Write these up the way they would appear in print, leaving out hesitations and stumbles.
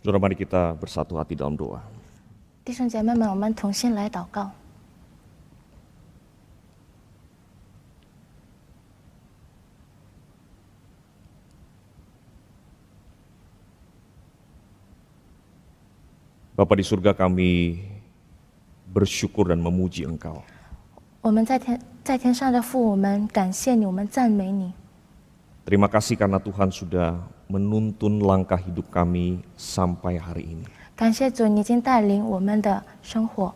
Saudara, mari kita bersatu hati dalam doa. 弟兄姐妹们，我们同心来祷告。 Bapa di surga, kami bersyukur dan memuji Engkau. 我们在天上的父，我们感谢你，我们赞美你。 Terima kasih karena Tuhan sudah menuntun langkah hidup kami sampai hari ini. 感谢主，你已经带领我们的生活。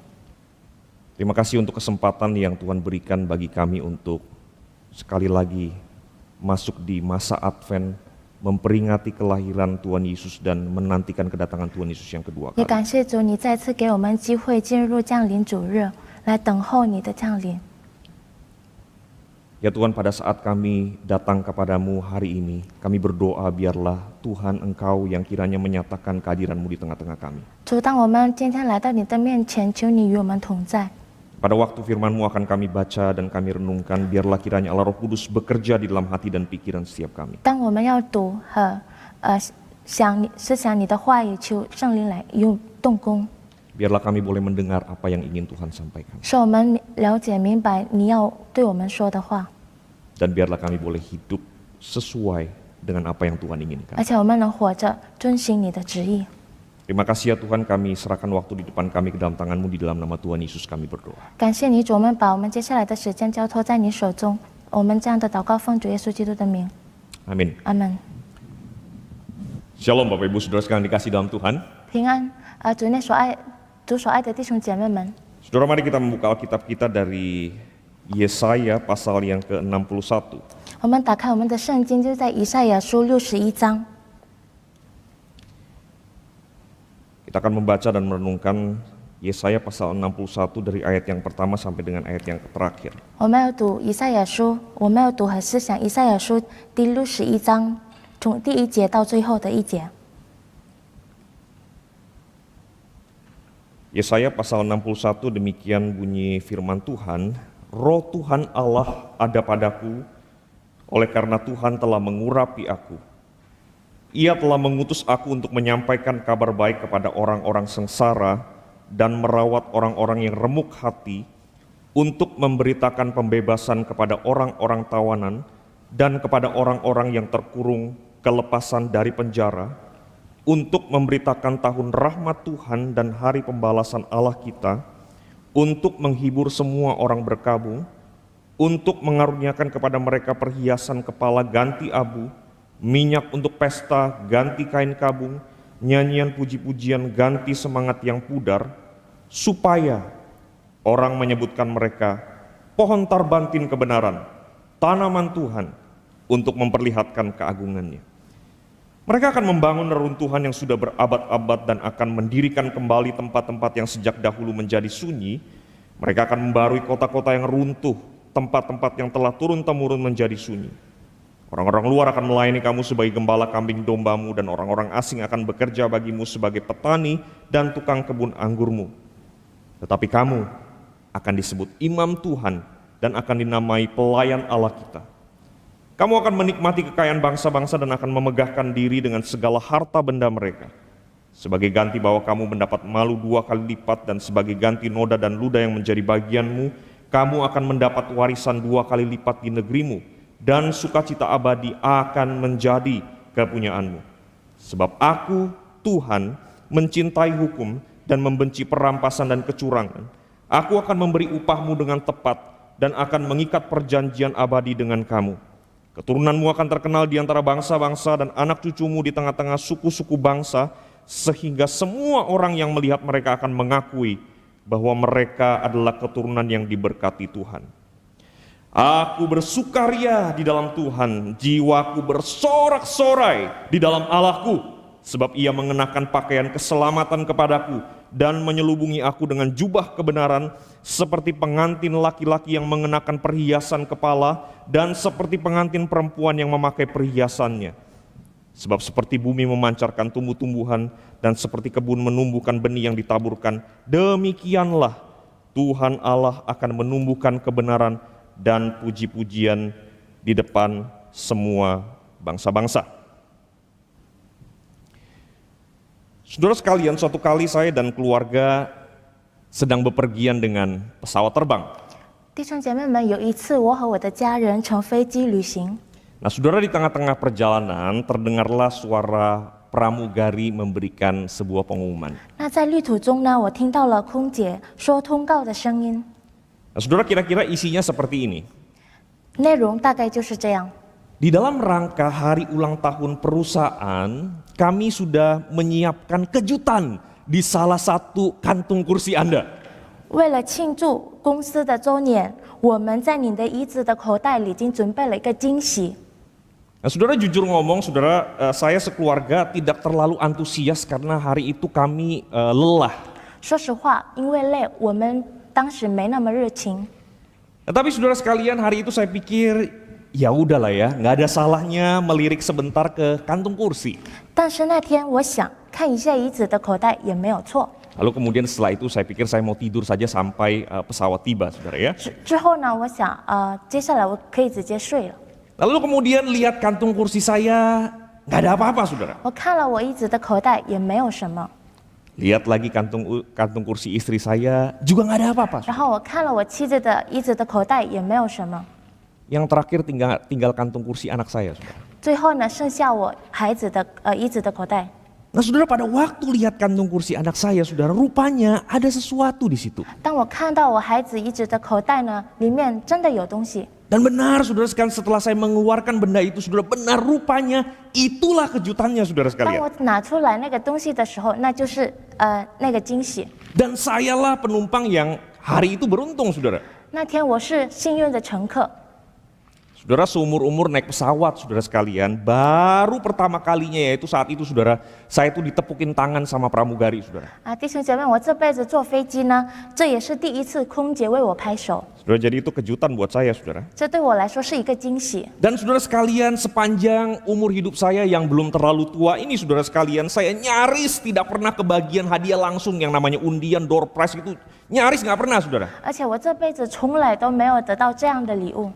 Terima kasih untuk kesempatan yang Tuhan berikan bagi kami untuk sekali lagi masuk di masa Advent, memperingati kelahiran Tuhan Yesus dan menantikan kedatangan Tuhan Yesus yang kedua 也 kali. 感谢主，你再次给我们机会进入降临主日，来等候你的降临。 Ya Tuhan, pada saat kami datang kepadamu hari ini, kami berdoa biarlah Tuhan Engkau yang kiranya menyatakan kehadiran-Mu di tengah-tengah kami. 主，当我们今天来到你的面前，求你与我们同在。 Pada waktu firman-Mu akan kami baca dan kami renungkan, biarlah kiranya Allah Roh Kudus bekerja di dalam hati dan pikiran setiap kami. 当我们要读和思想你的话语，求圣灵来用动工， Biarlah kami boleh mendengar apa yang ingin Tuhan sampaikan. 使我们了解明白你要对我们说的话， Dan biarlah kami boleh hidup sesuai dengan apa yang Tuhan inginkan. 而且我们能活着遵行你的旨意。 Terima kasih ya Tuhan, kami serahkan waktu di depan kami ke dalam tangan-Mu, di dalam nama Tuhan Yesus kami berdoa. 感谢你，主，我们把我们接下来的时间交托在你手中。我们这样的祷告，奉主耶稣基督的名， Amin. 阿门。 Shalom Bapak Ibu Saudara sekalian dikasih dalam Tuhan. 平安，主所爱的弟兄姐妹们， Saudara, mari kita membuka Alkitab kita dari Yesaya pasal yang ke-61. 我们打开我们的圣经，就在以赛亚书61章。 Kita akan membaca dan merenungkan Yesaya pasal 61 dari ayat yang pertama sampai dengan ayat yang terakhir. 我们要读以赛亚书，我们要读和思想以赛亚书第61章，从第1节到最后的1节。 Yesaya pasal 61, demikian bunyi firman Tuhan, Roh Tuhan Allah ada padaku, oleh karena Tuhan telah mengurapi aku. Ia telah mengutus aku untuk menyampaikan kabar baik kepada orang-orang sengsara dan merawat orang-orang yang remuk hati, untuk memberitakan pembebasan kepada orang-orang tawanan dan kepada orang-orang yang terkurung kelepasan dari penjara, untuk memberitakan tahun rahmat Tuhan dan hari pembalasan Allah kita, untuk menghibur semua orang berkabung, untuk mengaruniakan kepada mereka perhiasan kepala ganti abu, minyak untuk pesta ganti kain kabung, nyanyian puji-pujian ganti semangat yang pudar, supaya orang menyebutkan mereka pohon tarbantin kebenaran, tanaman Tuhan, untuk memperlihatkan keagungannya. Mereka akan membangun reruntuhan yang sudah berabad-abad dan akan mendirikan kembali tempat-tempat yang sejak dahulu menjadi sunyi. Mereka akan membarui kota-kota yang runtuh, tempat-tempat yang telah turun-temurun menjadi sunyi. Orang-orang luar akan melayani kamu sebagai gembala kambing dombamu, dan orang-orang asing akan bekerja bagimu sebagai petani dan tukang kebun anggurmu. Tetapi kamu akan disebut imam Tuhan dan akan dinamai pelayan Allah kita. Kamu akan menikmati kekayaan bangsa-bangsa dan akan memegahkan diri dengan segala harta benda mereka. Sebagai ganti bahwa kamu mendapat malu 2 kali lipat, dan sebagai ganti noda dan luda yang menjadi bagianmu, kamu akan mendapat warisan 2 kali lipat di negerimu, dan sukacita abadi akan menjadi kepunyaanmu. Sebab aku, Tuhan, mencintai hukum dan membenci perampasan dan kecurangan. Aku akan memberi upahmu dengan tepat dan akan mengikat perjanjian abadi dengan kamu. Keturunanmu akan terkenal di antara bangsa-bangsa dan anak cucumu di tengah-tengah suku-suku bangsa, sehingga semua orang yang melihat mereka akan mengakui bahwa mereka adalah keturunan yang diberkati Tuhan. Aku bersukaria di dalam Tuhan, jiwaku bersorak-sorai di dalam Allahku, sebab Ia mengenakan pakaian keselamatan kepadaku dan menyelubungi aku dengan jubah kebenaran, seperti pengantin laki-laki yang mengenakan perhiasan kepala dan seperti pengantin perempuan yang memakai perhiasannya. Sebab seperti bumi memancarkan tumbuh-tumbuhan dan seperti kebun menumbuhkan benih yang ditaburkan, demikianlah Tuhan Allah akan menumbuhkan kebenaran dan puji-pujian di depan semua bangsa-bangsa. Saudara sekalian, suatu kali saya dan keluarga sedang bepergian dengan pesawat terbang. 弟兄姐妹们，有一次我和我的家人乘飞机旅行， Nah, saudara, di tengah-tengah perjalanan terdengarlah suara pramugari memberikan sebuah pengumuman. 那在旅途中呢，我听到了空姐说通告的声音， Nah, saudara, kira-kira isinya seperti ini. 内容大概就是这样。 Di dalam rangka hari ulang tahun perusahaan, kami sudah menyiapkan kejutan di salah satu kantung kursi Anda. 为了庆祝公司的周年，我们在你的椅子的口袋里已经准备了一个惊喜。 Nah, saudara, jujur ngomong, saudara, saya sekeluarga tidak terlalu antusias karena hari itu kami lelah. 说实话，因为累，我们当时没那么热情。 Nah, tapi saudara sekalian, hari itu saya pikir, ya udahlah ya, nggak ada salahnya melirik sebentar ke kantung kursi. 但是那天我想看一下椅子的口袋也没有错。 Lalu kemudian setelah itu saya pikir saya mau tidur saja sampai pesawat tiba, saudara ya. 之后呢，我想接下来我可以直接睡了。 Lalu kemudian lihat kantung kursi saya, nggak ada apa-apa, saudara. 我看了我椅子的口袋也没有什么， Lihat lagi kantung kursi istri saya, juga nggak ada apa-apa. 然后我看了我妻子的椅子的口袋也没有什么， Yang terakhir tinggal kantung kursi anak saya, saudara. 最后呢，剩下我孩子的椅子的口袋。 Nah, saudara, pada waktu lihat kantung kursi anak saya, saudara, rupanya ada sesuatu di situ. 当我看到我孩子椅子的口袋呢，里面真的有东西。 Dan benar, saudara sekalian, setelah saya mengeluarkan benda itu, saudara, benar rupanya itulah kejutannya, saudara 当 sekalian. 我拿出来那个东西的时候，那就是那个惊喜。 Dan sayalah penumpang yang hari itu beruntung, saudara. 那天我是幸运的乘客， Saudara, seumur-umur naik pesawat, saudara sekalian, baru pertama kalinya yaitu saat itu, saudara, saya itu ditepukin tangan sama pramugari, saudara. 弟兄姐妹，我这辈子坐飞机呢，这也是第一次空姐为我拍手， Saudara, jadi itu kejutan buat saya, saudara. 这对我来说是一个惊喜。 Dan saudara sekalian, sepanjang umur hidup saya yang belum terlalu tua ini, saudara sekalian, saya nyaris tidak pernah kebagian hadiah langsung yang namanya undian, door prize itu, nyaris nggak pernah, saudara. 而且我这辈子从来都没有得到这样的礼物。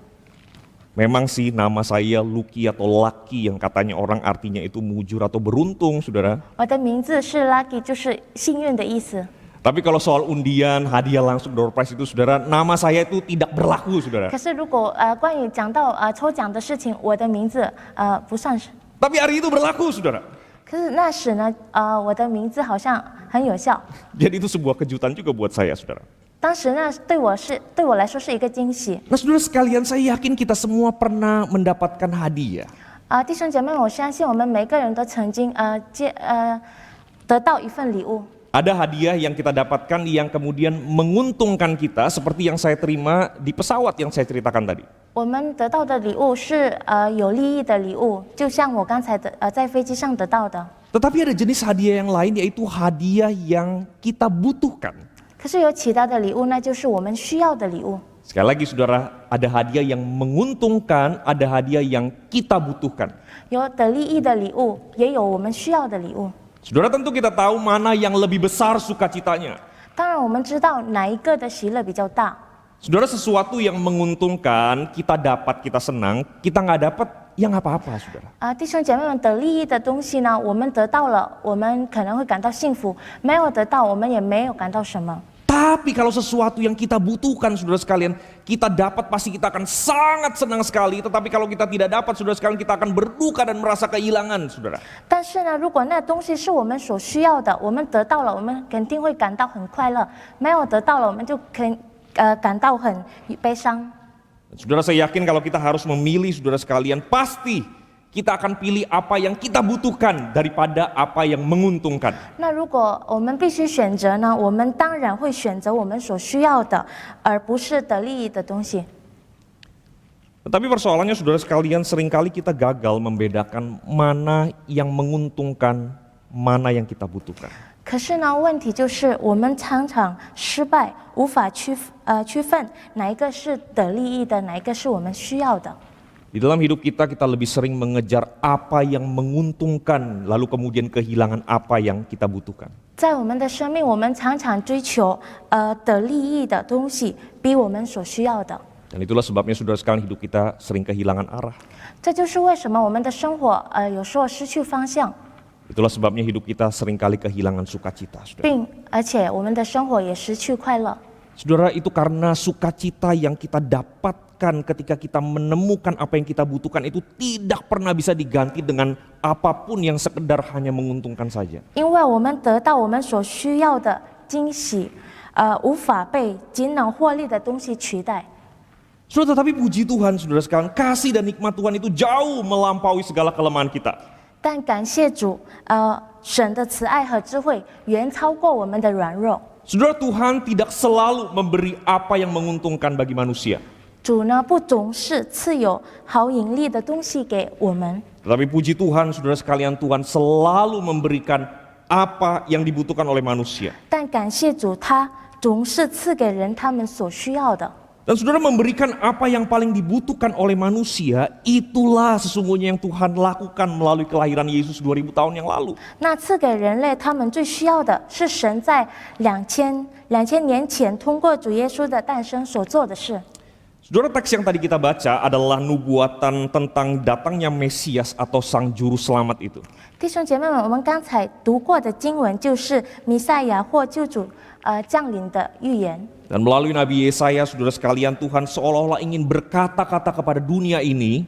Memang sih nama saya Lucky atau Lucky yang katanya orang artinya itu mujur atau beruntung, saudara. 我的名字是 Lucky，就是幸运的意思。 Tapi kalau soal undian, hadiah langsung, door prize itu, saudara, nama saya itu tidak berlaku, saudara. 可是如果关于讲到抽奖的事情，我的名字不算是。 Tapi hari itu berlaku, saudara. 可是那时呢，我的名字好像很有效。 Jadi itu sebuah kejutan juga buat saya, saudara. 当时呢，对我来说是一个惊喜。 Nah, saudara sekalian, saya yakin kita semua pernah mendapatkan hadiah. 弟兄姐妹，我相信我们每个人都曾经得到一份礼物。 Ada hadiah yang kita dapatkan yang kemudian menguntungkan kita seperti yang saya terima di pesawat yang saya ceritakan tadi. 我们得到的礼物是有利益的礼物，就像我刚才在飞机上得到的。 Tetapi ada jenis hadiah yang lain yaitu hadiah yang kita butuhkan. 可是有其他的礼物，那就是我们需要的礼物。 Sekali lagi, saudara, ada hadiah yang menguntungkan, ada hadiah yang kita butuhkan. 有得利益的礼物，也有我们需要的礼物。 Saudara, tentu kita tahu mana yang lebih besar sukacitanya. 当然，我们知道哪一个的喜乐比较大。 Saudara, sesuatu yang menguntungkan, kita dapat, kita senang, kita nggak dapat, ya nggak apa-apa, saudara. 弟兄姐妹们，得利益的东西呢，我们得到了，我们可能会感到幸福；没有得到，我们也没有感到什么。 Tapi kalau sesuatu yang kita butuhkan, saudara sekalian, kita dapat pasti kita akan sangat senang sekali. Tetapi kalau kita tidak dapat, saudara sekalian, kita akan berduka dan merasa kehilangan, saudara. 但是呢，如果那东西是我们所需要的，我们得到了，我们肯定会感到很快乐；没有得到了，我们就感到很悲伤。 Saudara, saya yakin kalau kita harus memilih, saudara sekalian, pasti kita akan pilih apa yang kita butuhkan daripada apa yang menguntungkan. 那如果我们必须选择呢，我们当然会选择我们所需要的，而不是得利益的东西。 Tetapi persoalannya, saudara sekalian, seringkali kita gagal membedakan mana yang menguntungkan, mana yang kita butuhkan. 可是呢，问题就是我们常常失败，无法区分哪一个是得利益的，哪一个是我们需要的。 Di dalam hidup kita, kita lebih sering mengejar apa yang menguntungkan, lalu kemudian kehilangan apa yang kita butuhkan. 在我们的生命，我们常常追求得利益的东西，比我们所需要的。 Dan itulah sebabnya, saudara sekalian, hidup kita sering kehilangan arah. 这就是为什么我们的生活有时候失去方向。Itulah sebabnya hidup kita seringkali kehilangan sukacita, saudara. 而且我们的生活也失去快乐。 Saudara, itu karena sukacita yang kita dapatkan ketika kita menemukan apa yang kita butuhkan itu tidak pernah bisa diganti dengan apapun yang sekedar hanya menguntungkan saja. 因为我们得到我们所需要的惊喜，无法被仅能获利的东西取代。 Saudara, tetapi puji Tuhan, saudara sekalian, kasih dan nikmat Tuhan itu jauh melampaui segala kelemahan kita. 但感谢主，神的慈爱和智慧远超过我们的软弱。 Saudara, Tuhan tidak selalu memberi apa yang menguntungkan bagi manusia. 主呢，不总是赐有好引力的东西给我们， Tetapi puji Tuhan, saudara sekalian, Tuhan selalu memberikan apa yang dibutuhkan oleh manusia. 但感谢主，他总是赐给人他们所需要的。 Dan saudara, memberikan apa yang paling dibutuhkan oleh manusia, itulah sesungguhnya yang Tuhan lakukan melalui kelahiran Yesus 2000 tahun yang lalu. 那赐给人类他们最需要的是神在2000年前通过主耶稣的诞生所做的事。 Saudara, teks yang tadi kita baca adalah nubuatan tentang datangnya Mesias atau Sang Juru Selamat itu. 弟兄姐妹们，我们刚才读过的经文就是弥赛亚或救主降临的预言。 Dan melalui Nabi Yesaya, saudara sekalian, Tuhan seolah-olah ingin berkata-kata kepada dunia ini,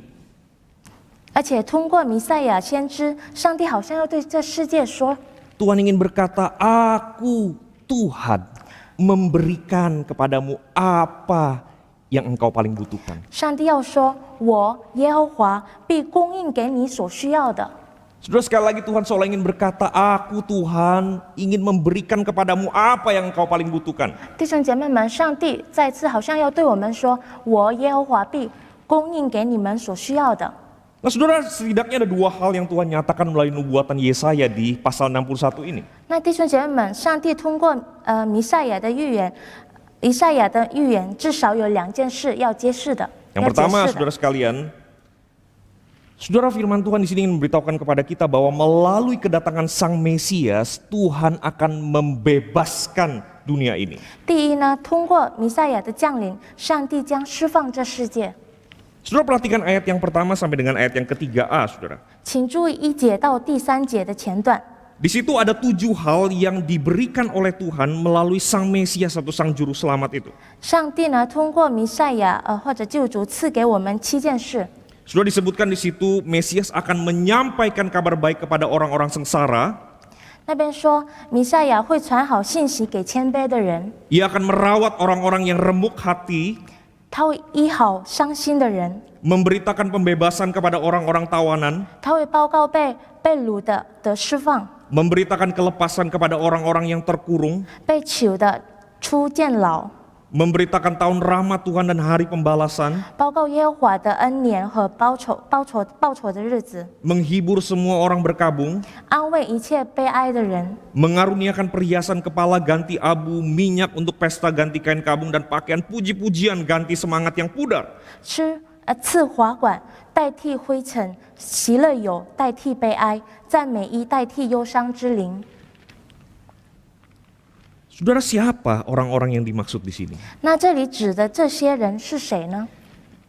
而且通过弥赛亚先知，上帝好像要对这世界说： Tuhan ingin berkata, Aku Tuhan memberikan kepadamu apa yang engkau paling butuhkan. 上帝要说，我耶和华必供应给你所需要的。 Saudara, sekali lagi Tuhan seolah ingin berkata, Aku Tuhan ingin memberikan kepadamu apa yang engkau paling butuhkan. 弟兄姐妹们，上帝再次好像要对我们说：我耶和华必供应给你们所需要的。 Nah, saudara, setidaknya ada dua hal yang Tuhan nyatakan melalui nubuatan Yesaya di pasal 61 ini. 那弟兄姐妹们，上帝通过弥赛亚的预言，以赛亚的预言至少有2件事要揭示的。 Yang pertama, saudara sekalian, saudara, firman Tuhan di sini ingin memberitahukan kepada kita bahwa melalui kedatangan Sang Mesias, Tuhan akan membebaskan dunia ini. 第一呢，通过弥赛亚的降临，上帝将释放这世界。 Saudara, perhatikan ayat yang pertama sampai dengan ayat yang ketiga A, saudara. 请注意1节到第3节的前段。 Di situ ada 7 hal yang diberikan oleh Tuhan melalui Sang Mesias atau Sang Juru Selamat itu. 上帝呢，通过弥赛亚或者救主赐给我们7件事。 Sudah disebutkan di situ, Mesias akan menyampaikan kabar baik kepada orang-orang sengsara. 那边说，弥赛亚会传好信息给谦卑的人， Ia akan merawat orang-orang yang remuk hati, 他会医好伤心的人， memberitakan pembebasan kepada orang-orang tawanan, 他会报告被掳的释放， memberitakan kelepasan kepada orang-orang yang terkurung, 被囚的出监牢， memberitakan tahun rahmat Tuhan dan hari pembalasan, 报告耶和华的恩年和报酬的日子， menghibur semua orang berkabung, 安慰一切悲哀的人， mengaruniakan perhiasan kepala ganti abu, minyak untuk pesta ganti kain kabung, dan pakaian puji-pujian ganti semangat yang pudar. 赐华冠代替灰尘，喜乐油代替悲哀，赞美衣代替忧伤之灵。 Saudara, siapa orang-orang yang dimaksud di sini? 那这里指的这些人是谁呢？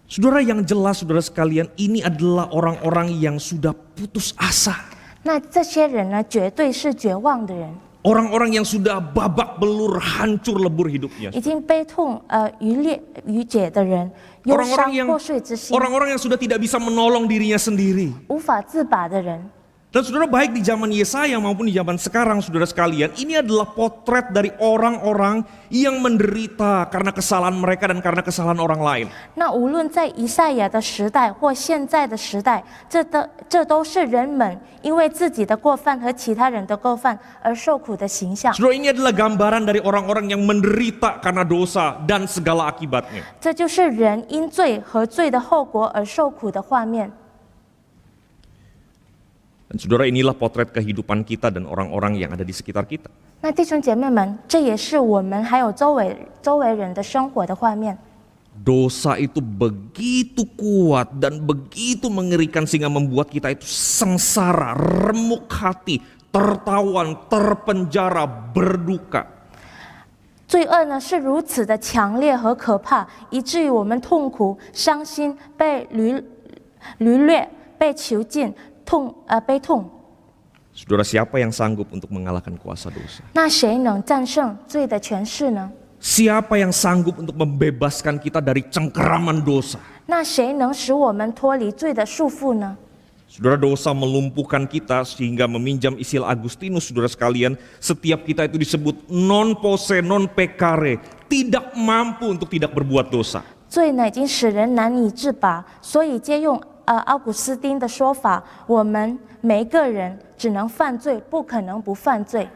Saudara, yang jelas, saudara sekalian, ini adalah orang-orang yang sudah putus asa. 那这些人呢，绝对是绝望的人， Orang-orang yang sudah babak belur, hancur lebur hidupnya. 已经悲痛余解的人，忧伤破碎之心， Orang-orang yang sudah tidak bisa menolong dirinya sendiri. 无法自拔的人。 Dan saudara, baik di zaman Yesaya maupun di zaman sekarang, saudara sekalian, ini adalah potret dari orang-orang yang menderita karena kesalahan mereka dan karena kesalahan orang lain. 那无论在以赛亚的时代或现在的时代，这都是人们因为自己的过犯和其他人的过犯而受苦的形象。 Saudara, ini adalah gambaran dari orang-orang yang menderita karena dosa dan segala akibatnya. 这就是人因罪和罪的后果而受苦的画面。 Dan saudara, inilah potret kehidupan kita dan orang-orang yang ada di sekitar kita. 那弟兄姐妹们，这也是我们还有周围人的生活的画面。 Dosa itu begitu kuat dan begitu mengerikan sehingga membuat kita itu sengsara, remuk hati, tertawan, terpenjara, berduka. 罪恶呢是如此的强烈和可怕，以至于我们痛苦、伤心、被掳掠、被囚禁、悲痛。Saudara, siapa yang sanggup untuk mengalahkan kuasa dosa? 那谁能战胜罪的权势呢？ Siapa yang sanggup untuk membebaskan kita dari cengkeraman dosa? 那谁能使我们脱离罪的束缚呢？ Saudara, dosa melumpuhkan kita sehingga meminjam istilah Agustinus, saudara sekalian, setiap kita itu disebut non posse non peccare, tidak mampu untuk tidak berbuat dosa. 罪呢已经使人难以自拔，所以借用奥古斯丁的说法，我们每一个人只能犯罪，不可能不犯罪。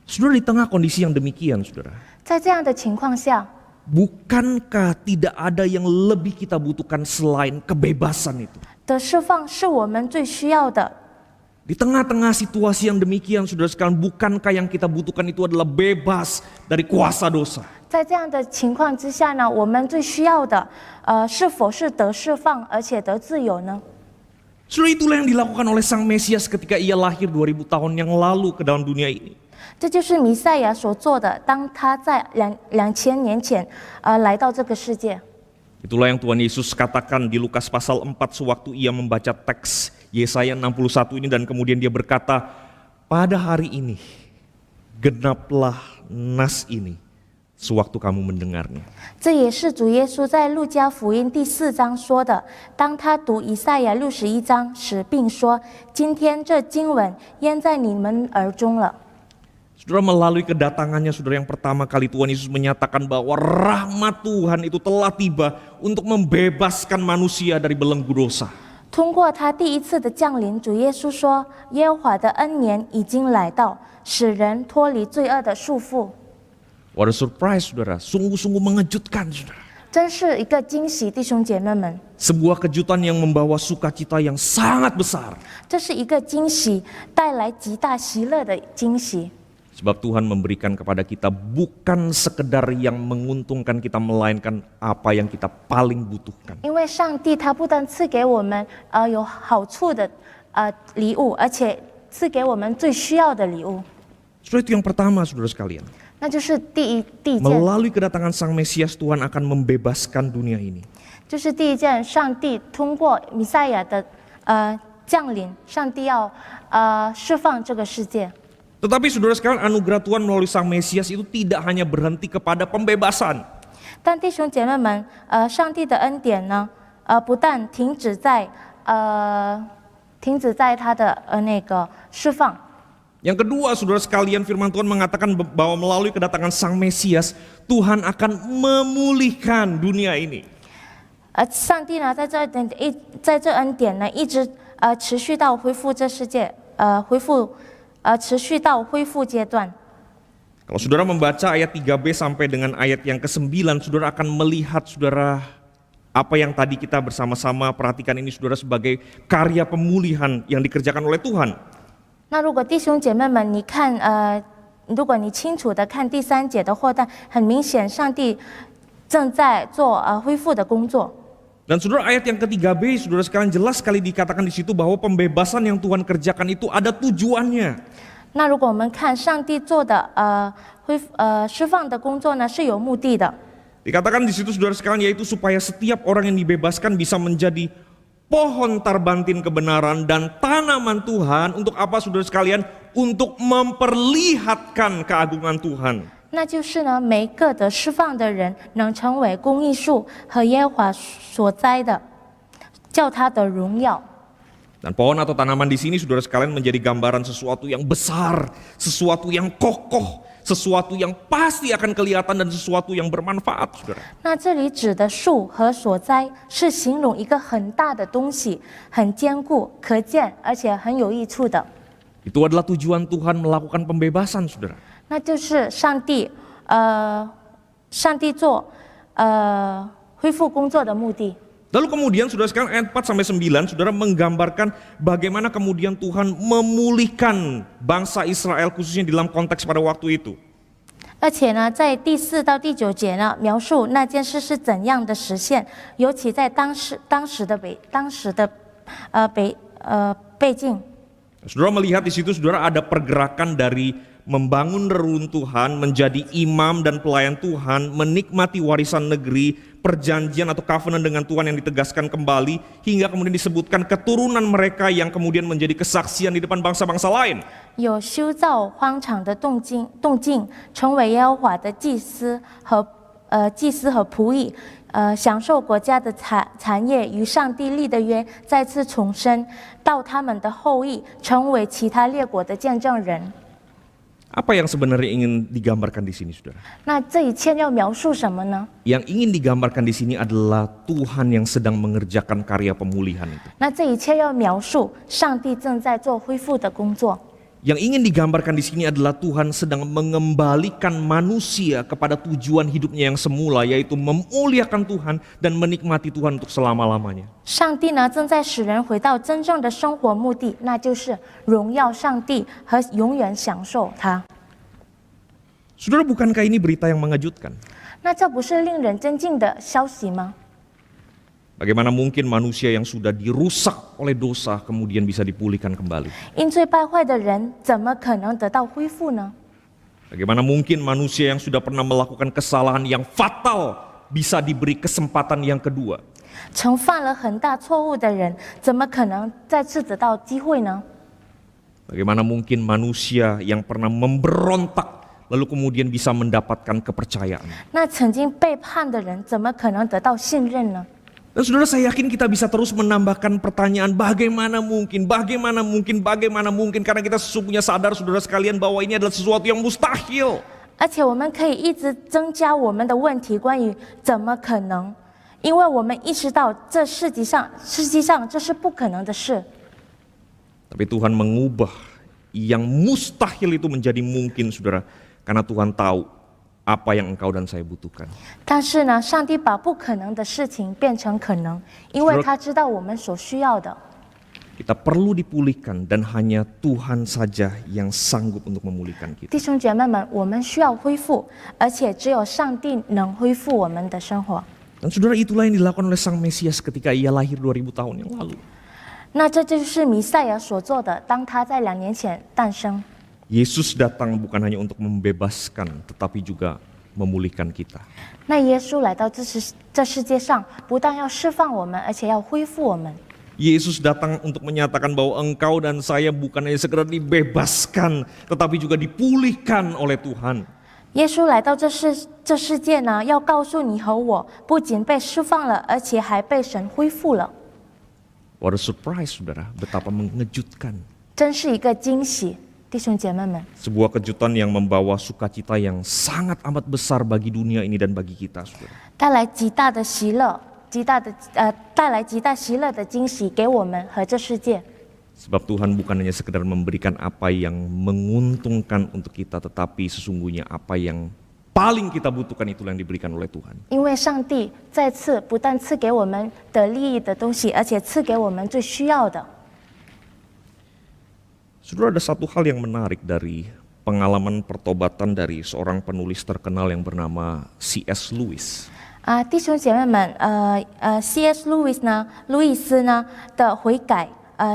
Saudara, di tengah kondisi yang demikian, saudara, 在这样的情况下， bukankah tidak ada yang lebih kita butuhkan selain kebebasan itu? 的释放是我们最需要的。 Di tengah-tengah situasi yang demikian, saudara sekalian, bukankah yang kita butuhkan itu adalah bebas dari kuasa dosa? 在这样的情况之下呢，我们最需要的，是否是得释放而且得自由呢？ Saudara, itulah yang dilakukan oleh Sang Mesias ketika ia lahir 2000 tahun yang lalu ke dalam dunia ini. 这就是弥赛亚所做的，当他在2000年前，来到这个世界。 Itulah yang Tuhan Yesus katakan di Lukas pasal 4 sewaktu ia membaca teks Yesaya 61 ini, dan kemudian dia berkata, pada hari ini genaplah nas ini sewaktu kamu mendengarnya. 这也是主耶稣在路加福音第4章说的。当他读以赛亚61章时，并说：“今天这经文淹在你们耳中了。” Saudara, melalui kedatangannya, saudara, yang pertama kali Tuhan Yesus menyatakan bahwa rahmat Tuhan itu telah tiba untuk membebaskan manusia dari belenggu dosa. 通过他第一次的降临，主耶稣说：“耶和华的恩年已经来到，使人脱离罪恶的束缚。” What a surprise, saudara, sungguh-sungguh mengejutkan, saudara. 真是一个惊喜，弟兄姐妹们， Sebuah kejutan yang membawa sukacita yang sangat besar. 这是一个惊喜，带来极大喜乐的惊喜。 Sebab Tuhan memberikan kepada kita bukan sekedar yang menguntungkan kita, melainkan apa yang kita paling butuhkan. 因为上帝他不但赐给我们有好处的礼物，而且赐给我们最需要的礼物。 Saudara, itu yang pertama, saudara sekalian. 那就是第一件， Melalui kedatangan Sang Mesias, Tuhan akan membebaskan dunia ini. 就是第一件，上帝通过弥赛亚的降临，上帝要释放这个世界。 Tetapi saudara sekalian, anugerah Tuhan melalui Sang Mesias itu tidak hanya berhenti kepada pembebasan. 但弟兄姐妹们，上帝的恩典呢，不但停止在他的那个释放。 Yang kedua, saudara sekalian, firman Tuhan mengatakan bahwa melalui kedatangan Sang Mesias, Tuhan akan memulihkan dunia ini. 上帝呢，在这恩典呢，一直持续到恢复这世界，持续到恢复阶段。 Kalau saudara membaca ayat 3b sampai dengan ayat yang ke-9, saudara akan melihat, saudara, apa yang tadi kita bersama-sama perhatikan ini, saudara, sebagai karya pemulihan yang dikerjakan oleh Tuhan. 那如果弟兄姐妹们，你看，如果你清楚的看第3节的话，但很明显，上帝正在做恢复的工作。 Dan saudara, ayat yang ke-3b, saudara sekalian, jelas sekali dikatakan di situ bahwa pembebasan yang Tuhan kerjakan itu ada tujuannya. 那如果我们看上帝做的释放的工作呢，是有目的的。 Dikatakan di situ, saudara sekalian, yaitu supaya setiap orang yang dibebaskan bisa menjadi pohon tarbantin kebenaran dan tanaman Tuhan. Untuk apa, saudara sekalian? Untuk memperlihatkan keagungan Tuhan. 那就是呢，每一个得释放的人能成为公义树和耶和华所栽的，叫他的荣耀。 Dan pohon atau tanaman di sini, saudara sekalian, menjadi gambaran sesuatu yang besar, sesuatu yang kokoh, sesuatu yang pasti akan kelihatan dan sesuatu yang bermanfaat, saudara. 那这里指的树和所栽是形容一个很大的东西，很坚固、可见，而且很有益处的。 Itu adalah tujuan Tuhan melakukan pembebasan, saudara. 那就是上帝做恢复工作的目的。 Lalu kemudian, saudara sekalian, ayat 4 sampai 9, saudara, menggambarkan bagaimana kemudian Tuhan memulihkan bangsa Israel, khususnya dalam konteks pada waktu itu. 而且呢，在第4到第9节呢，描述那件事是怎样的实现，尤其在当时的背境。 Saudara melihat di situ, saudara, ada pergerakan dari membangun reruntuhan, menjadi imam dan pelayan Tuhan, menikmati warisan negeri, perjanjian atau covenant dengan Tuhan yang ditegaskan kembali, hingga kemudian disebutkan keturunan mereka yang kemudian menjadi kesaksian di depan bangsa-bangsa lain. 有修造荒场的动静，成为耶和华的祭司和仆役，享受国家的产业，与上帝立的约再次重生，到他们的后裔成为其他列国的见证人。 Apa yang sebenarnya ingin digambarkan di sini, saudara? 那这一切要描述什么呢？ Yang ingin digambarkan di sini adalah Tuhan yang sedang mengerjakan karya pemulihan itu. 那这一切要描述上帝正在做恢复的工作。 Yang ingin digambarkan di sini adalah Tuhan sedang mengembalikan manusia kepada tujuan hidupnya yang semula, yaitu memuliakan Tuhan dan menikmati Tuhan untuk selama-lamanya. 上帝呢，正在使人回到真正的生活目的，那就是荣耀上帝和永远享受他。 Saudara, bukankah ini berita yang mengejutkan? 那这不是令人震惊的消息吗？ Bagaimana mungkin manusia yang sudah dirusak oleh dosa kemudian bisa dipulihkan kembali? 因罪败坏的人怎么可能得到恢复呢？ Bagaimana mungkin manusia yang sudah pernah melakukan kesalahan yang fatal bisa diberi kesempatan yang kedua? 曾犯了很大错误的人，怎么可能再次得到机会呢？ Bagaimana mungkin manusia yang pernah memberontak lalu kemudian bisa mendapatkan kepercayaan? 那曾经背叛的人，怎么可能得到信任呢？ Dan saudara, saya yakin kita bisa terus menambahkan pertanyaan bagaimana mungkin, karena kita sesungguhnya sadar saudara sekalian bahwa ini adalah sesuatu yang mustahil. 而且我们可以一直增加我们的问题，关于怎么可能，因为我们意识到这实际上这是不可能的事。 Tapi Tuhan mengubah yang mustahil itu menjadi mungkin, saudara, karena Tuhan tahu apa yang engkau dan saya butuhkan. 但是呢，上帝把不可能的事情变成可能，因为他知道我们所需要的。 Kita perlu dipulihkan dan hanya Tuhan saja yang sanggup untuk memulihkan kita. 弟兄姐妹们，我们需要恢复，而且只有上帝能恢复我们的生活。 Dan saudara, itulah yang dilakukan oleh Sang Mesias ketika ia lahir 2000 tahun yang lalu. 那这就是弥赛亚所做的，当他在2年前诞生。 Yesus datang bukan hanya untuk membebaskan, tetapi juga memulihkan kita. 那耶稣来到这世界上，不但要释放我们，而且要恢复我们。 Yesus datang untuk menyatakan bahwa engkau dan saya bukan hanya sekedar dibebaskan, tetapi juga dipulihkan oleh Tuhan. 耶稣来到这世界呢，要告诉你和我，不仅被释放了，而且还被神恢复了。 What a surprise, saudara, betapa mengejutkan. 真是一个惊喜，弟兄姐妹们。 Sebuah kejutan yang membawa sukacita yang sangat amat besar bagi dunia ini dan bagi kita, saudara. 带来极大的喜乐，带来极大喜乐的惊喜给我们和这世界。 Sebab Tuhan bukan hanya sekedar memberikan apa yang menguntungkan untuk kita, tetapi sesungguhnya apa yang paling kita butuhkan itulah yang diberikan oleh Tuhan. 因为上帝再次不但赐给我们得利益的东西，而且赐给我们最需要的。 Saudara, ada satu hal yang menarik dari pengalaman pertobatan dari seorang penulis terkenal yang bernama C.S. Lewis. 弟兄姐妹们，C.S. Lewis 呢，路易斯呢的悔改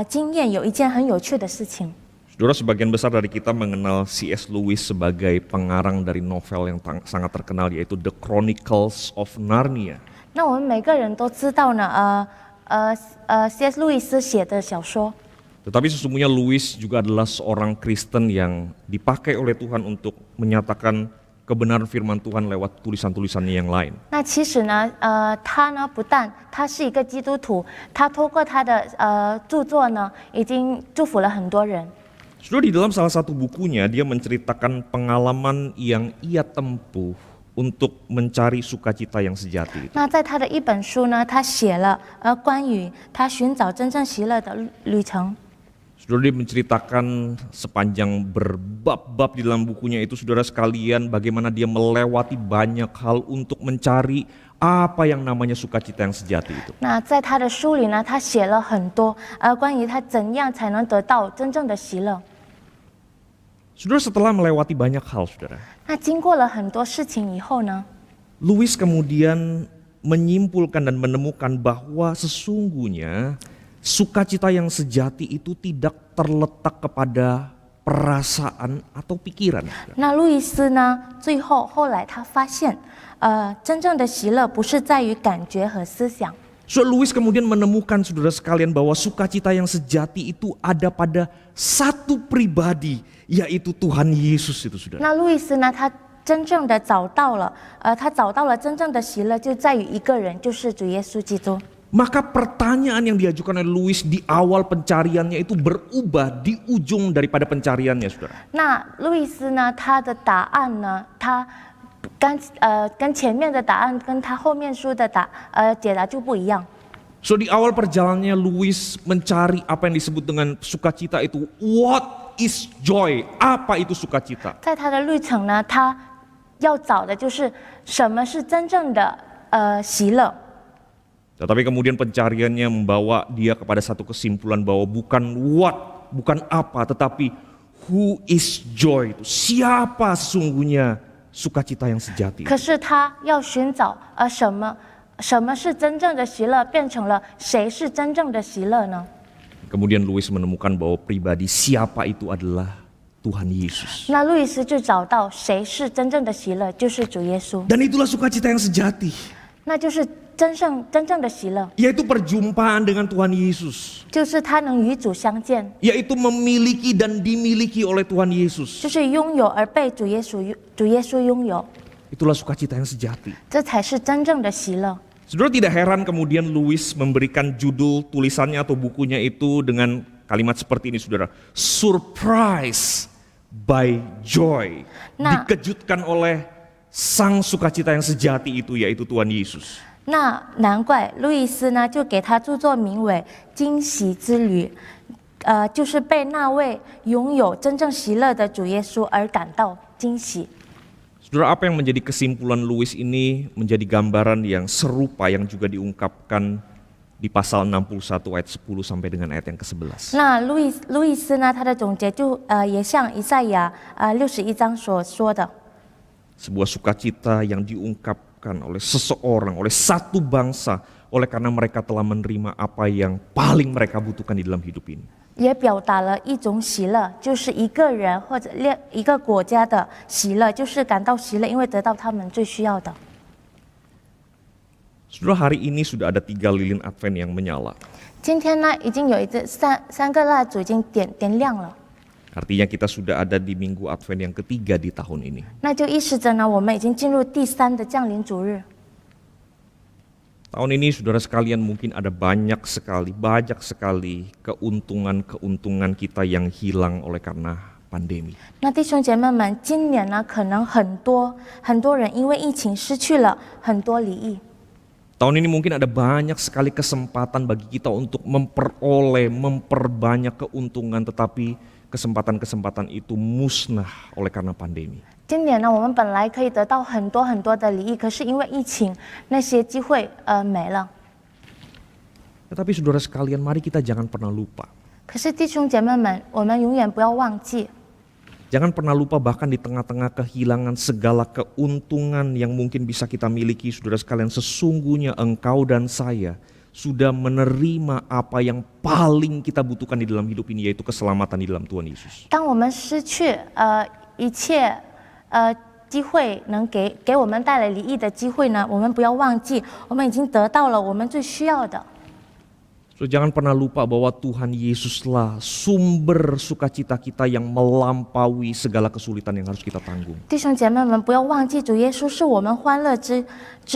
经验有一件很有趣的事情。 Saudara, sebagian besar dari kita mengenal C.S. Lewis sebagai pengarang dari novel yang sangat terkenal, yaitu The Chronicles of Narnia. 那我们每个人都知道呢，C.S. 路易斯写的小说。 Tetapi sesungguhnya Lewis juga adalah seorang Kristen yang dipakai oleh Tuhan untuk menyatakan kebenaran firman Tuhan lewat tulisan-tulisannya yang lain. 那其实呢，他呢不但他是一个基督徒，他透过他的著作呢，已经祝福了很多人。 Sudah di dalam salah satu bukunya dia menceritakan pengalaman yang ia tempuh untuk mencari sukacita yang sejati. 那在他的一本书呢，他写了关于他寻找真正喜乐的旅程。 Saudara, dia menceritakan sepanjang berbab-bab di dalam bukunya itu, saudara sekalian, bagaimana dia melewati banyak hal untuk mencari apa yang namanya sukacita yang sejati itu. 那在他的书里呢，他写了很多关于他怎样才能得到真正的喜乐。 Saudara, setelah melewati banyak hal, saudara, 那经过了很多事情以后呢， Lewis kemudian menyimpulkan dan menemukan bahwa sesungguhnya sukacita yang sejati itu tidak terletak kepada perasaan atau pikiran. 那路易斯呢，后来他发现，真正的喜乐不是在于感觉和思想。So, Louis kemudian menemukan saudara sekalian bahwa sukacita yang sejati itu ada pada satu pribadi, yaitu Tuhan Yesus itu saudara. 那路易斯呢，他真正的找到了，真正的喜乐就在于一个人，就是主耶稣基督。 Maka pertanyaan yang diajukan oleh Louis di awal pencariannya itu berubah di ujung daripada pencariannya, saudara. 那路易斯呢，他的答案呢，他跟前面的答案跟他后面说的解答就不一样。 So, di awal perjalanannya Louis mencari apa yang disebut dengan sukacita itu. What is joy? Apa itu sukacita? 在他的旅程呢，他要找的就是什么是真正的喜乐。 Tetapi kemudian pencariannya membawa dia kepada satu kesimpulan bahwa bukan what, bukan apa, tetapi who is joy, itu siapa sesungguhnya sukacita yang sejati. 可是他要寻找什么是真正的喜乐，变成了谁是真正的喜乐呢？ Kemudian Louis menemukan bahwa pribadi siapa itu adalah Tuhan Yesus. 那路易斯就找到谁是真正的喜乐，就是主耶稣， Dan itulah sukacita yang sejati, 那就是真正的喜乐， yaitu perjumpaan dengan Tuhan Yesus, 就是他能与主相见， yaitu memiliki dan dimiliki oleh Tuhan Yesus. 就是拥有而被主耶稣拥有， Itulah sukacita yang sejati. 这才是真正的喜乐。 Saudara, tidak heran kemudian Louis memberikan judul tulisannya atau bukunya itu dengan kalimat seperti ini, saudara. Surprise by joy. Nah. Dikejutkan oleh sang sukacita yang sejati itu, yaitu Tuhan Yesus. 那难怪路易斯呢，就给他著作名为《惊喜之旅》，就是被那位拥有真正喜乐的主耶稣而感到惊喜。 Saudara, apa yang menjadi kesimpulan Louis ini menjadi gambaran yang serupa yang juga diungkapkan di pasal 61 ayat 10 sampai dengan ayat yang ke-11. 那路易斯呢，他的总结就也像以赛亚61章所说的， Sebuah sukacita yang diungkapkan oleh seseorang, oleh satu bangsa, oleh karena mereka telah menerima apa yang paling mereka butuhkan di dalam hidup ini. 也表达了一种喜乐，就是一个人或者一个国家的喜乐，就是感到喜乐，因为得到他们最需要的。 Saudara, hari ini sudah ada 3 lilin Advent yang menyala. 今天呢，已经有三个蜡烛已经点亮了， Artinya kita sudah ada di minggu Advent yang ketiga di tahun ini. 那就意味着呢，我们已经进入第3的降临主日。 Tahun ini saudara sekalian mungkin ada banyak sekali keuntungan kita yang hilang oleh karena pandemi. 那弟兄姐妹们，今年呢，可能很多人因为疫情失去了很多利益。 Tahun ini mungkin ada banyak sekali kesempatan bagi kita untuk memperbanyak keuntungan, tetapi kesempatan-kesempatan itu musnah oleh karena pandemi. 今年呢，我们本来可以得到很多的利益，可是因为疫情，那些机会没了。 Tetapi saudara sekalian, mari kita jangan pernah lupa. 可是弟兄姐妹们，我们永远不要忘记， Jangan pernah lupa bahkan di tengah-tengah kehilangan segala keuntungan yang mungkin bisa kita miliki, saudara sekalian, sesungguhnya engkau dan saya sudah menerima apa yang paling kita butuhkan di dalam hidup ini, yaitu keselamatan di dalam Tuhan Yesus. 当我们失去一切机会能给我们带来利益的机会呢，我们不要忘记，我们已经得到了我们最需要的。 So, jangan pernah lupa bahwa Tuhan Yesuslah sumber sukacita kita yang melampaui segala kesulitan yang harus kita tanggung. 弟兄姐妹们，不要忘记主耶稣是我们欢乐之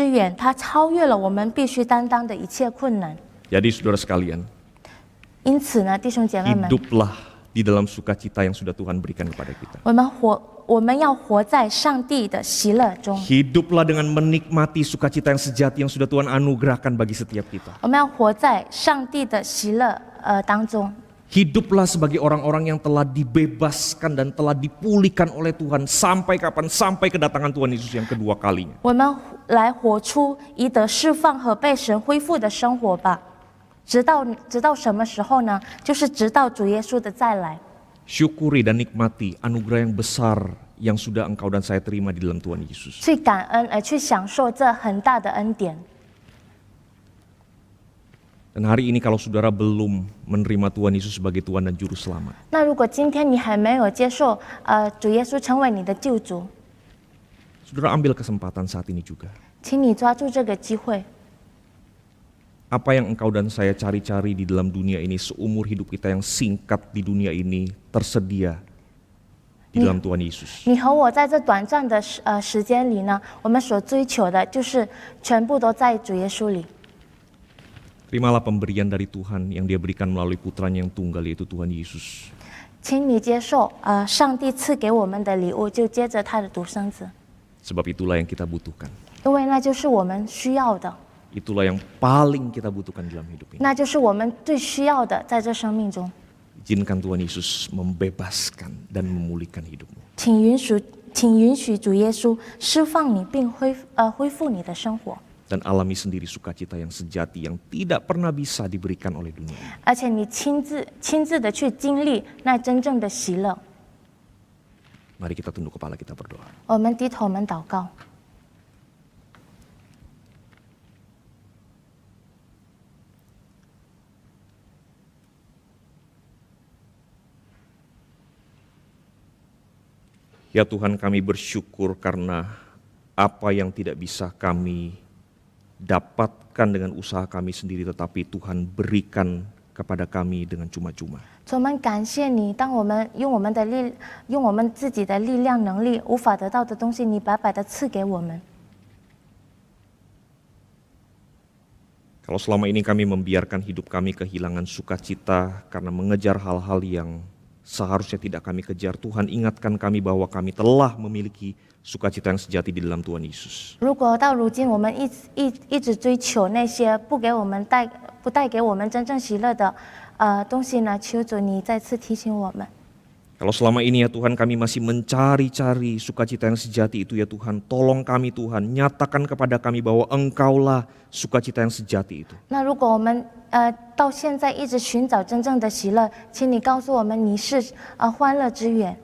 源，他超越了我们必须担当的一切困难。 Jadi saudara sekalian, 因此呢，弟兄姐妹们， hiduplah di dalam sukacita yang sudah Tuhan berikan kepada kita. 我们要活在上帝的喜乐中， Hiduplah dengan menikmati sukacita yang sejati yang sudah Tuhan anugerahkan bagi setiap kita. 我们要活在上帝的喜乐当中。 Hiduplah sebagai orang-orang yang telah dibebaskan dan telah dipulihkan oleh Tuhan sampai kapan? Sampai kedatangan Tuhan Yesus yang kedua kalinya. 我们来活出以得释放和被神恢复的生活吧。直到什么时候呢？就是直到主耶稣的再来。 Syukuri dan nikmati anugerah yang besar yang sudah engkau dan saya terima di dalam Tuhan Yesus. 去感恩，去享受这很大的恩典。Dan hari ini kalau saudara belum menerima Tuhan Yesus sebagai Tuhan dan Juru Selamat, 那如果今天你还没有接受主耶稣成为你的救主， saudara ambil kesempatan saat ini juga. 请你抓住这个机会。 Apa yang engkau dan saya cari-cari di dalam dunia ini, seumur hidup kita yang singkat di dunia ini, tersedia di dalam Tuhan Yesus. 你和我在这短暂的时间里呢，我们所追求的就是全部都在主耶稣里。 Terimalah pemberian dari Tuhan yang Dia berikan melalui putranya yang tunggal, yaitu Tuhan Yesus. 请你接受上帝赐给我们的礼物，就接着他的独生子， Sebab itulah yang kita butuhkan. 因为那就是我们需要的， Itulah yang paling kita butuhkan dalam hidup ini. 那就是我们最需要的，在这生命中。 Izinkan Tuhan Yesus membebaskan dan memulihkan hidupmu. 请允许主耶稣释放你，并恢复你的生活， Dan alami sendiri sukacita yang sejati yang tidak pernah bisa diberikan oleh dunia ini. 而且你亲自的去经历那真正的喜乐。 Mari kita tunduk kepala, kita berdoa. 我们低头，我们祷告。 Ya Tuhan, kami bersyukur karena apa yang tidak bisa kami dapatkan dengan usaha kami sendiri, tetapi Tuhan berikan kepada kami dengan cuma-cuma. 主，我们感谢你，当我们用我们自己的力量能力无法得到的东西，你白白的赐给我们。 Kalau selama ini kami membiarkan hidup kami kehilangan sukacita karena mengejar hal-hal yang seharusnya tidak kami kejar, Tuhan ingatkan kami bahwa kami telah memiliki sukacita yang sejati di dalam Tuhan Yesus. 如果到如今我们一直追求那些不带给我们真正喜乐的东西呢，求主你再次提醒我们。 Kalau selama ini ya Tuhan kami masih mencari-cari sukacita yang sejati itu ya Tuhan, tolong kami Tuhan, nyatakan kepada kami bahwa Engkaulah sukacita yang sejati itu. 那如果我们到现在一直寻找真正的喜乐，请你告诉我们你是欢乐之源。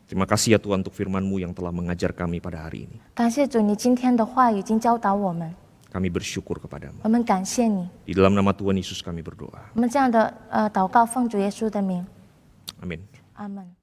Terima kasih ya Tuhan untuk firman-Mu yang telah mengajar kami pada hari ini. 感谢主，你今天的话已经教导我们， Kami bersyukur kepadamu. 我们感谢你。 Di dalam nama Tuhan Yesus kami berdoa. 我们这样的祷告，奉主耶稣的名， Amin. 阿门。